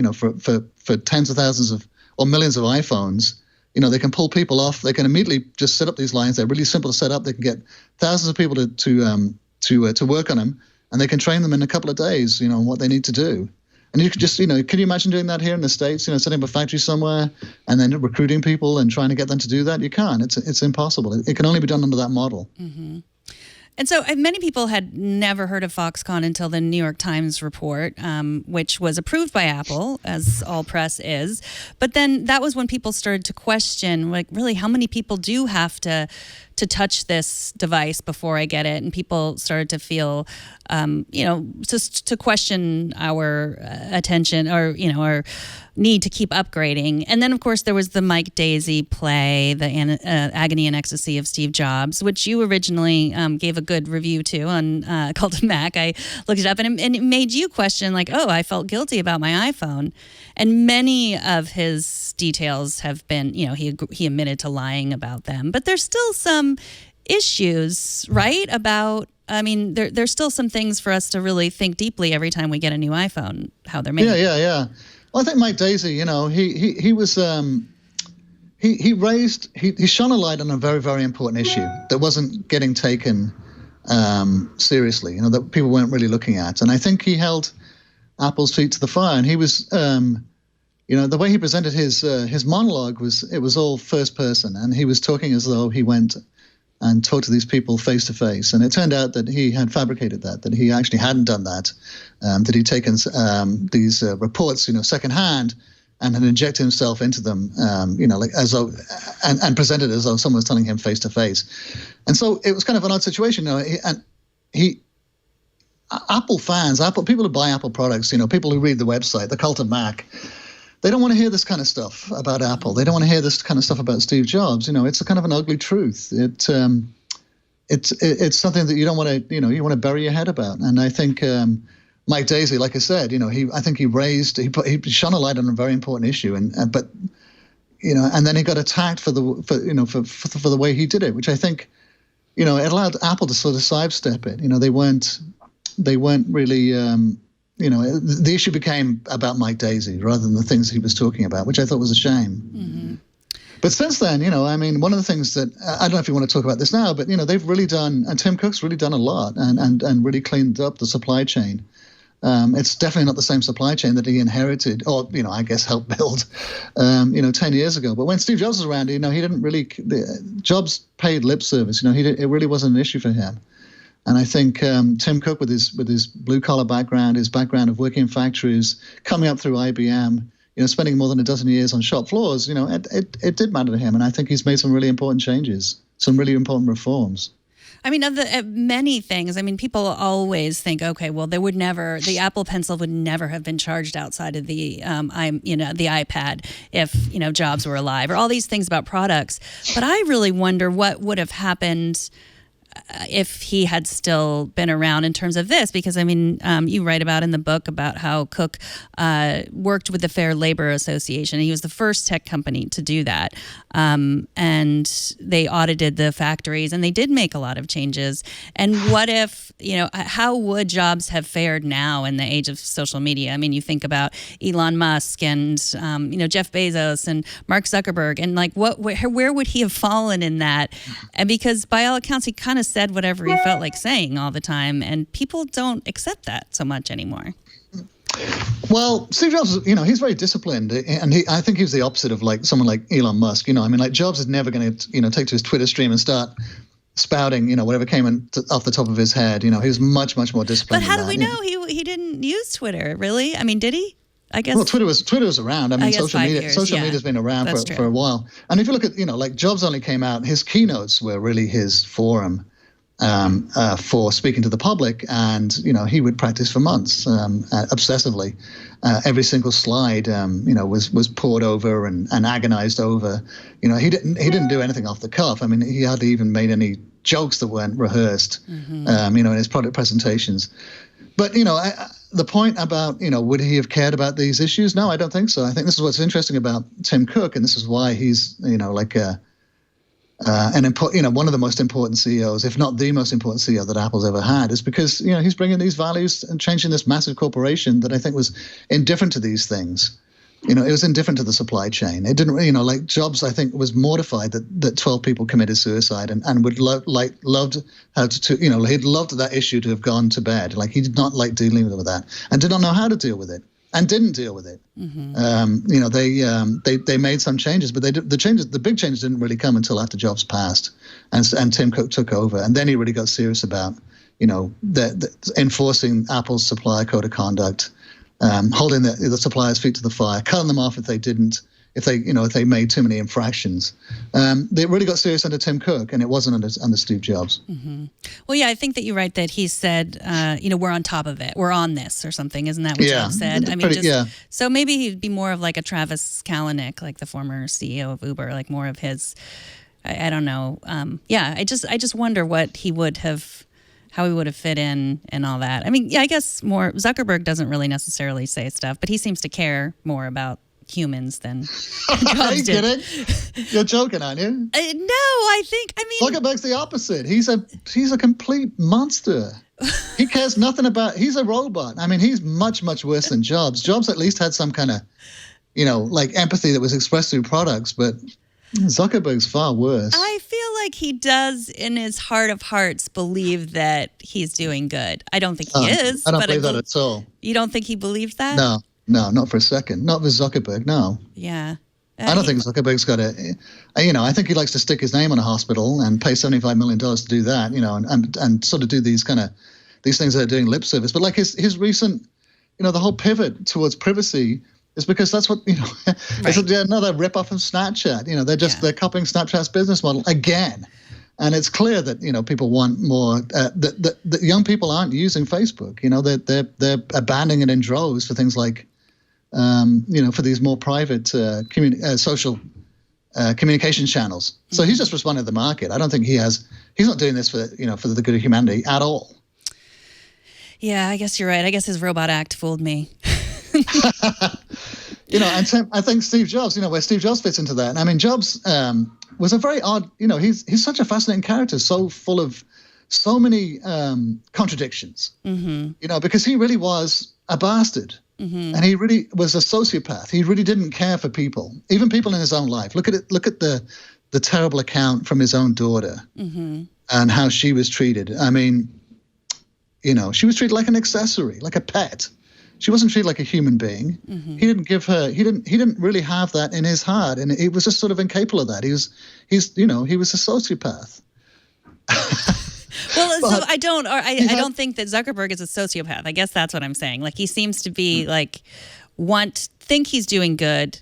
tens of thousands or millions of iPhones, they can pull people off. They can immediately just set up these lines. They're really simple to set up. They can get thousands of people to work on them, and they can train them in a couple of days, on what they need to do. And you could just, can you imagine doing that here in the States? Setting up a factory somewhere and then recruiting people and trying to get them to do that? You can't. It's impossible. It can only be done under that model. Mm-hmm. And so many people had never heard of Foxconn until the New York Times report, which was approved by Apple, as all press is. But then that was when people started to question, like, really, how many people do have to touch this device before I get it? And people started to feel, just to question our attention or, our need to keep upgrading. And then, of course, there was the Mike Daisy play, the Agony and Ecstasy of Steve Jobs, which you originally gave a good review to on Cult of Mac. I looked it up, and it made you question, like, oh, I felt guilty about my iPhone. And many of his details have been, he admitted to lying about them. But there's still some issues, right, about... there's still some things for us to really think deeply every time we get a new iPhone, how they're made. Yeah. Well, I think Mike Daisy, he was he shone a light on a very, very important issue that wasn't getting taken seriously, that people weren't really looking at. And I think he held Apple's feet to the fire. And he was, the way he presented his monologue was all first person, and he was talking as though he went and talk to these people face to face. And it turned out that he had fabricated that he actually hadn't done that, that he'd taken these reports, secondhand, and had injected himself into them, like as though, and presented as though someone was telling him face to face. And so it was kind of an odd situation, Apple fans, people who buy Apple products, people who read the website, the Cult of Mac, they don't want to hear this kind of stuff about Apple. They don't want to hear this kind of stuff about Steve Jobs. It's a kind of an ugly truth. It's something that you don't want to, you want to bury your head about. And I think Mike Daisy, like I said, I think he shone a light on a very important issue, and then he got attacked for the way he did it, which I think, it allowed Apple to sort of sidestep it. They weren't really. The issue became about Mike Daisy rather than the things he was talking about, which I thought was a shame. Mm-hmm. But since then, one of the things that, I don't know if you want to talk about this now, but, they've really done, and Tim Cook's really done a lot and really cleaned up the supply chain. It's definitely not the same supply chain that he inherited or, I guess helped build, 10 years ago. But when Steve Jobs was around, he didn't really, Jobs paid lip service. It really wasn't an issue for him. And I think Tim Cook, with his blue collar background, his background of working in factories, coming up through IBM, spending more than a dozen years on shop floors, it did matter to him. And I think he's made some really important changes, some really important reforms. Of the many things, people always think, okay, well, the Apple Pencil would never have been charged outside of the iPad if, Jobs were alive, or all these things about products. But I really wonder what would have happened if he had still been around in terms of this, because you write about in the book about how Cook worked with the Fair Labor Association. He was the first tech company to do that, and they audited the factories, and they did make a lot of changes. And what if, how would Jobs have fared now in the age of social media? You think about Elon Musk and Jeff Bezos and Mark Zuckerberg, and where would he have fallen in that? And because by all accounts, he kind of said whatever he felt like saying all the time, and people don't accept that so much anymore. Well, Steve Jobs, he's very disciplined, and I think he was the opposite of someone like Elon Musk. Jobs is never going to, take to his Twitter stream and start spouting, whatever came off the top of his head. He was much, much more disciplined. But how do we know he didn't use Twitter, really? Did he? I guess. Well, Twitter was around. Social media's been around for a while. And if you look at, Jobs only came out, his keynotes were really his forum for speaking to the public, and he would practice for months obsessively. Every single slide was pored over and agonized over. He didn't do anything off the cuff. He hardly even made any jokes that weren't rehearsed. Mm-hmm. In his product presentations. But the point about would he have cared about these issues? No, I don't think so. I think this is what's interesting about Tim Cook, and this is why he's one of the most important CEOs, if not the most important CEO that Apple's ever had, is because he's bringing these values and changing this massive corporation that I think was indifferent to these things. it was indifferent to the supply chain. It didn't, like Jobs, I think, was mortified that 12 people committed suicide and would loved how to, he'd loved that issue to have gone to bed. Like he did not like dealing with that and did not know how to deal with it and didn't deal with it. They made some changes, but the big changes didn't really come until after Jobs passed and Tim Cook took over. And then he really got serious about, enforcing Apple's supplier code of conduct, holding the suppliers' feet to the fire, cutting them off if they made too many infractions. They really got serious under Tim Cook, and it wasn't under Steve Jobs. Mm-hmm. Well, yeah, I think that you're right that he said, we're on top of it, we're on this or something. Isn't that what Jobs said? I mean, So maybe he'd be more of like a Travis Kalanick, like the former CEO of Uber, like more of his. I don't know. I just wonder what he would have. How he would have fit in and all that. I mean, yeah, I guess more Zuckerberg doesn't really necessarily say stuff, but he seems to care more about humans than Jobs did. Kidding? You're joking, aren't you? No, I mean Zuckerberg's the opposite. He's a complete monster. He cares nothing about. He's a robot. I mean, he's much worse than Jobs. Jobs at least had some kind of, like empathy that was expressed through products, but Zuckerberg's far worse. I feel like he does, in his heart of hearts, believe that he's doing good. I don't think he is. I don't believe that at all. You don't think he believes that? No, not for a second. Not with Zuckerberg, no. Yeah. I don't think Zuckerberg's got I think he likes to stick his name on a hospital and pay $75 million to do that, and sort of do these things that are doing lip service. But like his recent, the whole pivot towards privacy is because that's what, it's another rip-off of Snapchat. They're copying Snapchat's business model again. And it's clear that, people want more, that young people aren't using Facebook. They're abandoning it in droves for things like, for these more private social communication channels. So he's just responding to the market. I don't think he's not doing this for the good of humanity at all. Yeah, I guess you're right. I guess his robot act fooled me. And I think Steve Jobs, where Steve Jobs fits into that. And I mean, Jobs was a very odd, he's such a fascinating character, so full of so many contradictions, because he really was a bastard. And he really was a sociopath. He really didn't care for people, even people in his own life. Look at it. Look at the terrible account from his own daughter and how she was treated. I mean, she was treated like an accessory, like a pet. She wasn't treated like a human being. He didn't really have that in his heart, and he was just sort of incapable of that. He was a sociopath. Well, I don't think that Zuckerberg is a sociopath. I guess that's what I'm saying. Like, he seems to be think he's doing good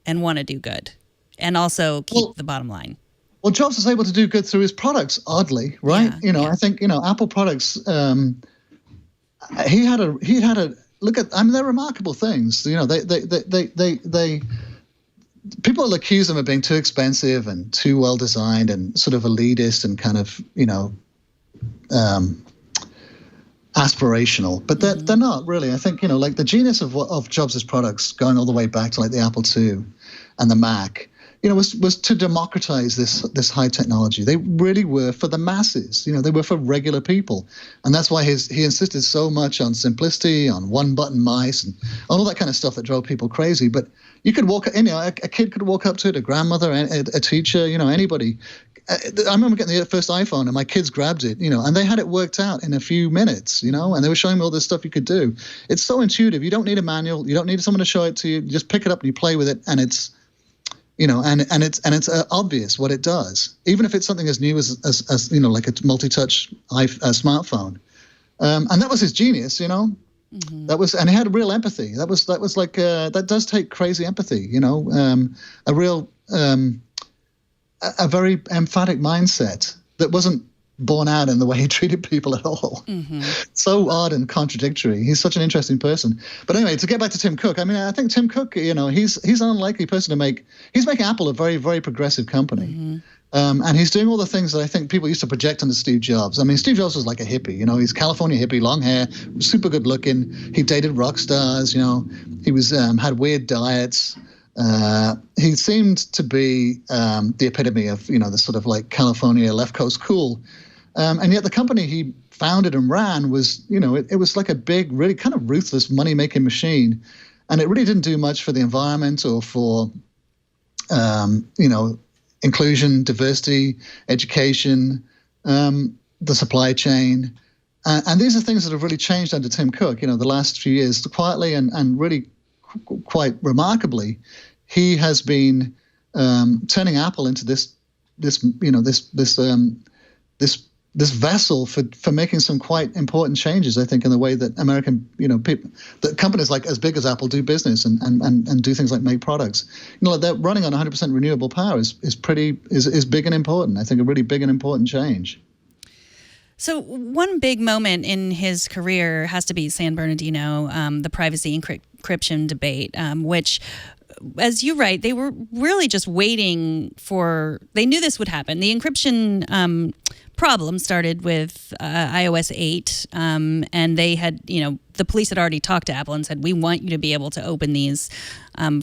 and want to do good and also keep the bottom line. Well, Jobs was able to do good through his products, oddly, right? I think, Apple products, he had a look at, I mean, they're remarkable things. They people accuse them of being too expensive and too well designed and sort of elitist and kind of, aspirational, but they're not really. I think, like the genius of Jobs' products going all the way back to like the Apple II and the Mac, was to democratize this high technology. They really were for the masses. They were for regular people, and that's why he insisted so much on simplicity, on one-button mice, and all that kind of stuff that drove people crazy. But you could walk, a kid could walk up to it, a grandmother, a teacher, anybody. I remember getting the first iPhone, and my kids grabbed it, and they had it worked out in a few minutes, and they were showing me all this stuff you could do. It's so intuitive. You don't need a manual. You don't need someone to show it to you. You just pick it up and you play with it, and it's. And it's obvious what it does, even if it's something as new as like a multi-touch smartphone, and that was his genius, That was, and he had real empathy. That was like that does take crazy empathy, a real a very emphatic mindset that wasn't borne out in the way he treated people at all. So odd and contradictory. He's such an interesting person. But anyway, to get back to Tim Cook, I mean, I think Tim Cook, he's an unlikely person to make. He's making Apple a very, very progressive company. And he's doing all the things that I think people used to project onto Steve Jobs. I mean, Steve Jobs was like a hippie, he's California hippie, long hair, super good looking. He dated rock stars, he was had weird diets. He seemed to be the epitome of, the sort of like California left coast cool. And yet the company he founded and ran was, it was like a big, really kind of ruthless money-making machine. And it really didn't do much for the environment or for, inclusion, diversity, education, the supply chain. And these are things that have really changed under Tim Cook, the last few years, quietly and really quite remarkably. He has been turning Apple into this vessel for making some quite important changes, I think, in the way that American, people, that companies like as big as Apple do business and do things like make products. They're running on 100% renewable power is big and important. I think a really big and important change. So one big moment in his career has to be San Bernardino, the privacy encryption debate, which, as you write, they were really just waiting for. They knew this would happen. The encryption problem started with iOS 8, and they had, the police had already talked to Apple and said, we want you to be able to open these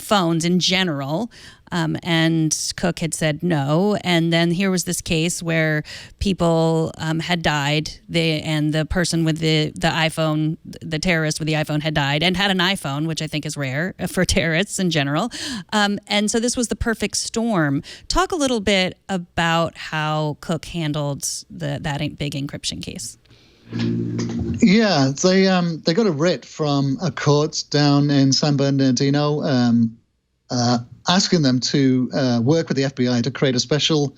phones in general. And Cook had said no. And then here was this case where people had died, and the person with the iPhone, the terrorist with the iPhone, had died and had an iPhone, which I think is rare for terrorists in general. And so this was the perfect storm. Talk a little bit about how Cook handled that big encryption case. Yeah, they got a writ from a court down in San Bernardino asking them to work with the FBI to create a special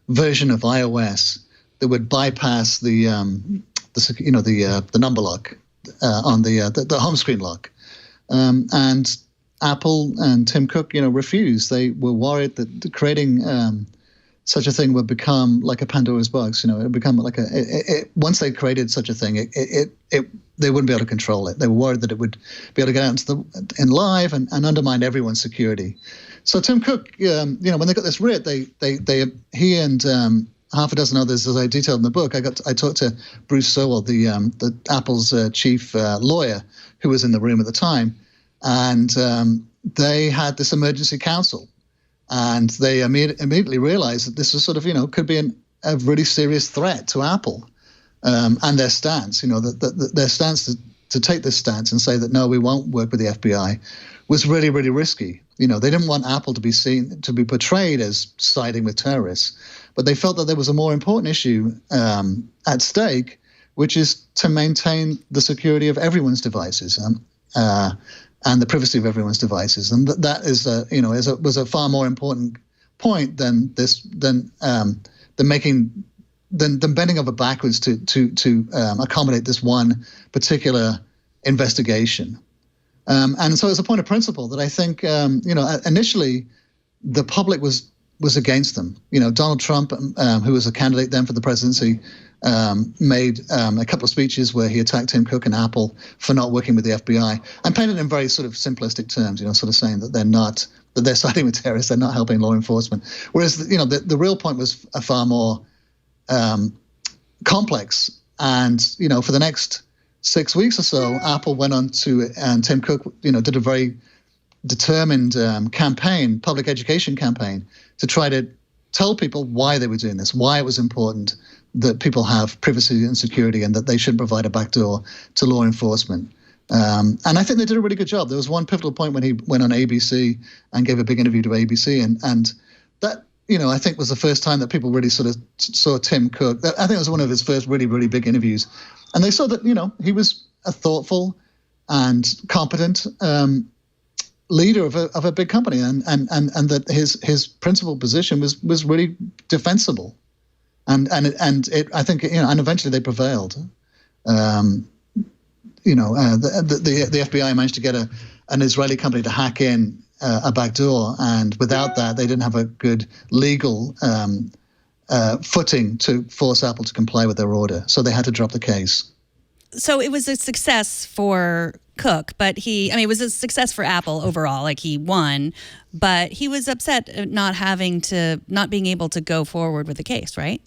version of iOS that would bypass the number lock on the home screen lock. And Apple and Tim Cook, refused. They were worried that creating such a thing would become like a Pandora's box. It would become like once they created such a thing, they wouldn't be able to control it. They were worried that it would be able to get out in live and undermine everyone's security. So Tim Cook, when they got this writ, he and half a dozen others, as I detailed in the book, I talked to Bruce Sowell, the Apple's chief lawyer, who was in the room at the time, and they had this emergency council. And they immediately realized that this was sort of, could be a really serious threat to Apple and their stance. Their stance to take this stance and say that, no, we won't work with the FBI was really, really risky. They didn't want Apple to be portrayed as siding with terrorists, but they felt that there was a more important issue at stake, which is to maintain the security of everyone's devices. And the privacy of everyone's devices, and that is, was a far more important point than bending over backwards to accommodate this one particular investigation. And so, it's a point of principle that I think, initially, the public was against them. Donald Trump, who was a candidate then for the presidency, made a couple of speeches where he attacked Tim Cook and Apple for not working with the FBI and painted in very sort of simplistic terms, sort of saying that they're siding with terrorists, they're not helping law enforcement. Whereas, the real point was a far more complex. And, for the next 6 weeks or so, Apple went on to, and Tim Cook, did a very determined public education campaign to try to tell people why they were doing this, why it was important that people have privacy and security and that they should provide a backdoor to law enforcement. And I think they did a really good job. There was one pivotal point when he went on ABC and gave a big interview to ABC. And that, I think was the first time that people really sort of saw Tim Cook. I think it was one of his first really, really big interviews. And they saw that, he was a thoughtful and competent leader of a big company, and that his principal position was really defensible. And I think, and eventually they prevailed. The FBI managed to get an Israeli company to hack in a backdoor, and without that, they didn't have a good legal footing to force Apple to comply with their order. So they had to drop the case. So it was a success for Cook, but it was a success for Apple overall. Like, he won, but he was upset at not being able to go forward with the case, right?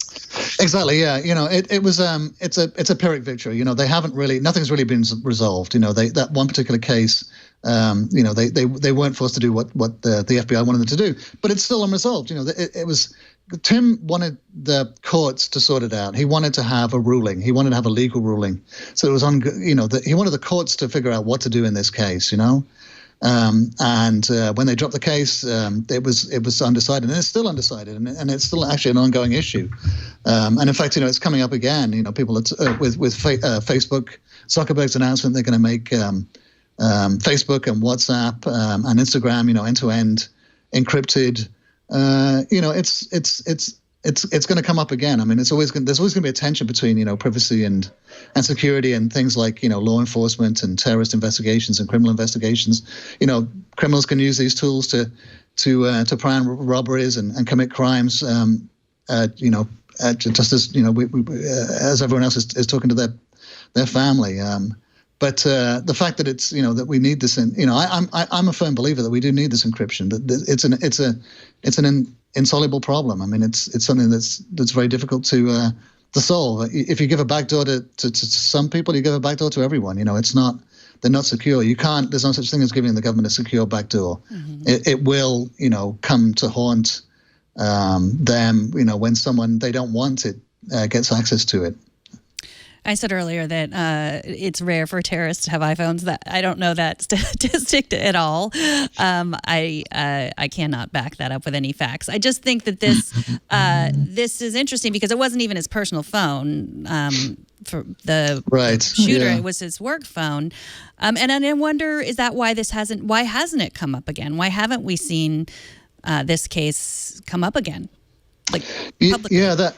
Exactly. Yeah. It was it's a Pyrrhic victory. They haven't really, nothing's really been resolved. That one particular case, they weren't forced to do what the FBI wanted them to do, but it's still unresolved. It was. Tim wanted the courts to sort it out. He wanted to have a ruling. He wanted to have a legal ruling. So it was he wanted the courts to figure out what to do in this case, And when they dropped the case, it was undecided, and it's still undecided, and it's still actually an ongoing issue. And in fact, it's coming up again. People with Facebook, Zuckerberg's announcement they're going to make Facebook and WhatsApp and Instagram, end-to-end encrypted. It's going to come up again. I mean, there's always going to be a tension between privacy and security and things like law enforcement and terrorist investigations and criminal investigations. Criminals can use these tools to plan robberies and commit crimes. Just as as everyone else is talking to their family. But the fact that it's that we need this, I'm a firm believer that we do need this encryption. That it's an insoluble problem. I mean, it's something that's very difficult to solve. If you give a backdoor to some people, you give a backdoor to everyone. They're not secure. There's no such thing as giving the government a secure backdoor. Mm-hmm. It will come to haunt them. When someone they don't want it gets access to it. I said earlier that it's rare for terrorists to have iPhones. That I don't know that statistic at all. I cannot back that up with any facts. I just think that this is interesting because it wasn't even his personal phone for the shooter. Yeah. It was his work phone, and I wonder why hasn't it come up again? Why haven't we seen this case come up again? Publicly? Yeah,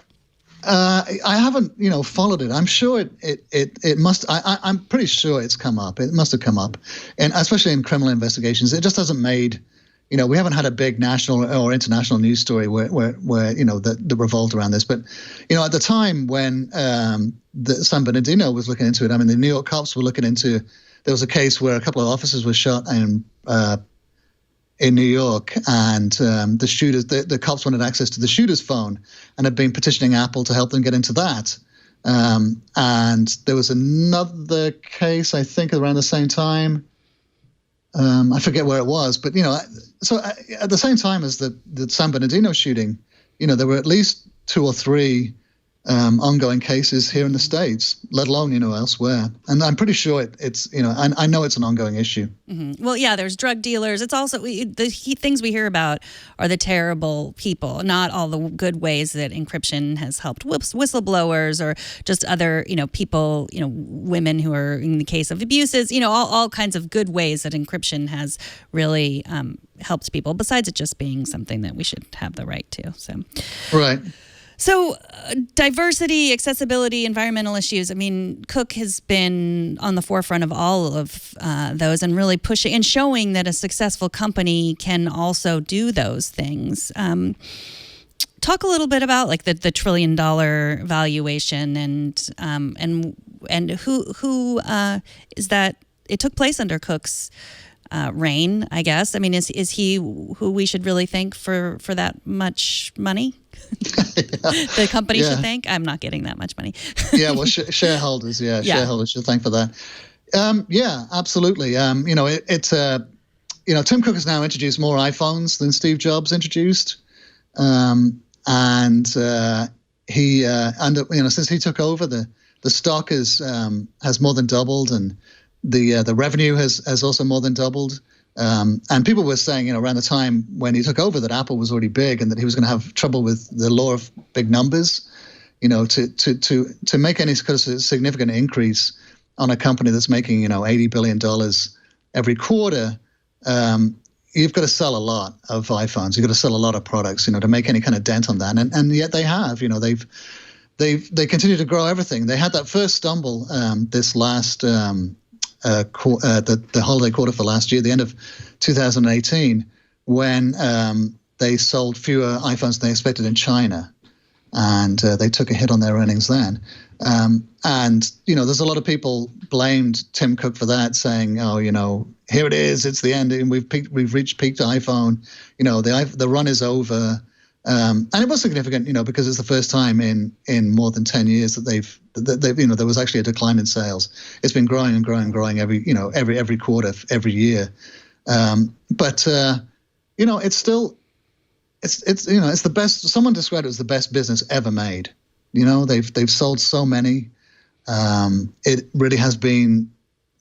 I haven't, followed it. I'm sure it must. I'm pretty sure it's come up. It must have come up, and especially in criminal investigations, it just hasn't made. We haven't had a big national or international news story where that revolved around this. But at the time when San Bernardino was looking into it, I mean, the New York cops were looking into. There was a case where a couple of officers were shot in New York, and the cops wanted access to the shooter's phone and had been petitioning Apple to help them get into that. And there was another case, I think, around the same time. I forget where it was, but so at the same time as the San Bernardino shooting, there were at least 2 or 3 ongoing cases here in the States, let alone, elsewhere. And I'm pretty sure it's, I know it's an ongoing issue. Mm-hmm. Well, yeah, there's drug dealers. It's also the things we hear about are the terrible people, not all the good ways that encryption has helped whistleblowers or just other, people, women who are in the case of abuses, all kinds of good ways that encryption has really helped people, besides it just being something that we should have the right to. So, right. So diversity, accessibility, environmental issues. I mean, Cook has been on the forefront of all of those and really pushing and showing that a successful company can also do those things. Talk a little bit about the $1 trillion valuation and who is that? It took place under Cook's reign, I guess. I mean, is he who we should really thank for that much money? The company should thank. I'm not getting that much money. Yeah, well, shareholders. Yeah, shareholders should thank for that. Yeah, absolutely. Tim Cook has now introduced more iPhones than Steve Jobs introduced, and since he took over, the stock has more than doubled, and the revenue has also more than doubled. And people were saying, around the time when he took over that Apple was already big and that he was going to have trouble with the law of big numbers, to make any kind of significant increase on a company that's making, $80 billion every quarter, you've got to sell a lot of iPhones. You've got to sell a lot of products, to make any kind of dent on that. And yet they have, they continue to grow everything. They had that first stumble this last the holiday quarter for last year, the end of 2018, when they sold fewer iPhones than they expected in China, and they took a hit on their earnings then. And there's a lot of people blamed Tim Cook for that, saying, "Oh, here it is, it's the end, and we've reached peak iPhone. The run is over." And it was significant, because it's the first time in more than 10 years that they've there was actually a decline in sales. It's been growing and growing and growing every quarter, every year. But it's still, it's the best. Someone described it as the best business ever made. They've sold so many. It really has been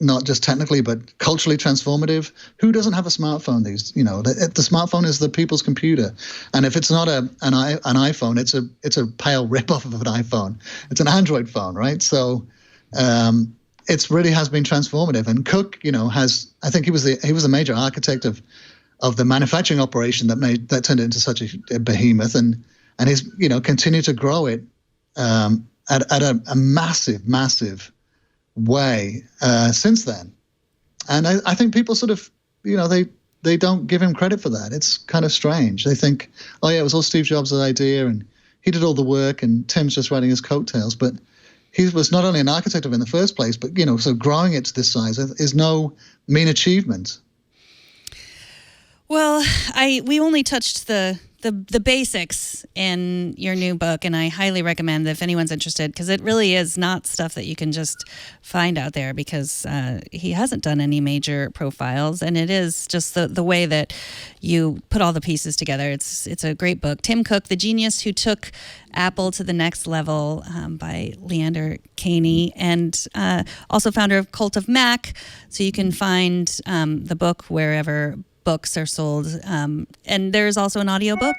not just technically, but culturally transformative. Who doesn't have a smartphone? The smartphone is the people's computer, and if it's not an iPhone, it's a pale ripoff of an iPhone. It's an Android phone, right? So it really has been transformative. And Cook, I think he was the major architect of the manufacturing operation that turned it into such a behemoth, and he's continued to grow it at a massive way since then. And I think people sort of, they don't give him credit for that. It's kind of strange. They think, oh yeah, it was all Steve Jobs' idea and he did all the work and Tim's just riding his coattails. But he was not only an architect of it in the first place, but, so growing it to this size is no mean achievement. Well, we only touched the basics in your new book, and I highly recommend that if anyone's interested, because it really is not stuff that you can just find out there, because he hasn't done any major profiles, and it is just the way that you put all the pieces together. It's a great book. Tim Cook, The Genius Who Took Apple to the Next Level, by Leander Kahney, and also founder of Cult of Mac. So you can find the book wherever books are sold, and there's also an audiobook.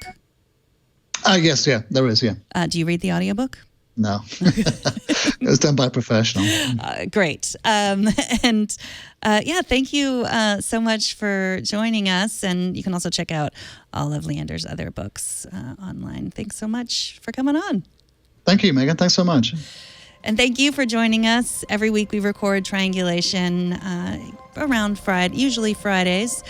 Yes, yeah, there is, yeah. Do you read the audiobook? No. It was done by a professional. Great. Thank you so much for joining us, and you can also check out all of Leander's other books online. Thanks so much for coming on. Thank you, Megan. Thanks so much. And thank you for joining us. Every week we record Triangulation around Friday, usually Fridays.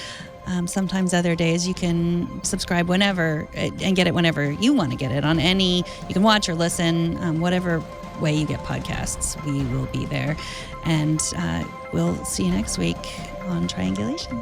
Sometimes other days. You can subscribe whenever and get it whenever you want to get it on you can watch or listen, whatever way you get podcasts, we will be there. And we'll see you next week on Triangulation.